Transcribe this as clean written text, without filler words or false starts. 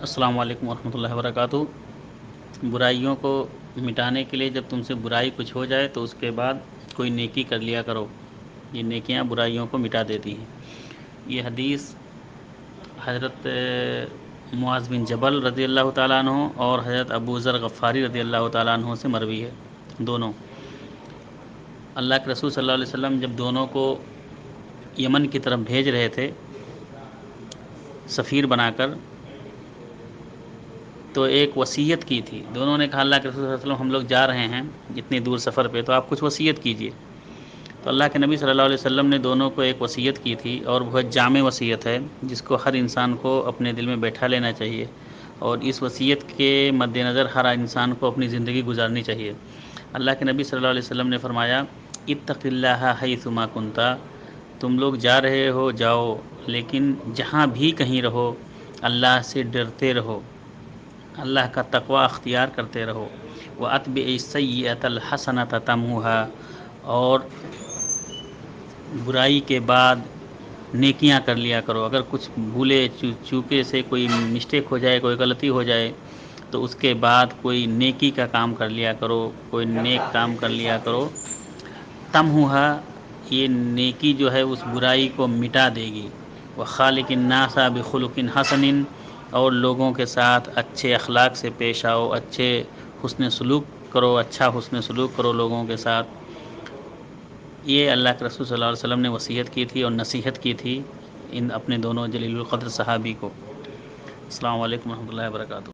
السلام علیکم ورحمۃ اللہ وبرکاتہ۔ برائیوں کو مٹانے کے لیے جب تم سے برائی کچھ ہو جائے تو اس کے بعد کوئی نیکی کر لیا کرو، یہ نیکیاں برائیوں کو مٹا دیتی ہیں۔ یہ حدیث حضرت معاذ بن جبل رضی اللہ تعالیٰ عنہ اور حضرت ابو ذر غفاری رضی اللہ تعالیٰ عنہ سے مروی ہے۔ دونوں اللہ کے رسول صلی اللہ علیہ وسلم جب دونوں کو یمن کی طرف بھیج رہے تھے سفیر بنا کر، تو ایک وصیت کی تھی۔ دونوں نے کہا اللہ کے رسول صلی اللہ علیہ وسلم ہم لوگ جا رہے ہیں اتنی دور سفر پہ، تو آپ کچھ وصیت کیجئے۔ تو اللہ کے نبی صلی اللہ علیہ وسلم نے دونوں کو ایک وصیت کی تھی، اور بہت جامع وصیت ہے جس کو ہر انسان کو اپنے دل میں بیٹھا لینا چاہیے، اور اس وصیت کے مد نظر ہر انسان کو اپنی زندگی گزارنی چاہیے۔ اللہ کے نبی صلی اللہ علیہ وسلم نے فرمایا اتق اللہ حیث ما کنت، تم لوگ جا رہے ہو جاؤ، لیکن جہاں بھی کہیں رہو اللہ سے ڈرتے رہو، اللہ کا تقوی اختیار کرتے رہو۔ وَأَتْبِعِ السَّيِّئَةَ الْحَسَنَةَ تَمْحُوهَا، اور برائی کے بعد نیکیاں کر لیا کرو۔ اگر کچھ بھولے چوکے سے کوئی مسٹیک ہو جائے، کوئی غلطی ہو جائے، تو اس کے بعد کوئی نیکی کا کام کر لیا کرو، کوئی نیک کام کر لیا کرو۔ تمحوها، یہ نیکی جو ہے اس برائی کو مٹا دے گی۔ وَخَالِقِ النَّاسَ بِخُلُقٍ حَسَنٍ، اور لوگوں کے ساتھ اچھے اخلاق سے پیش آؤ، اچھے حسن سلوک کرو، اچھا حسن سلوک کرو لوگوں کے ساتھ۔ یہ اللہ کے رسول صلی اللہ علیہ وسلم نے وصیت کی تھی اور نصیحت کی تھی ان اپنے دونوں جلیل القدر صحابی کو۔ السلام علیکم ورحمۃ اللہ وبرکاتہ۔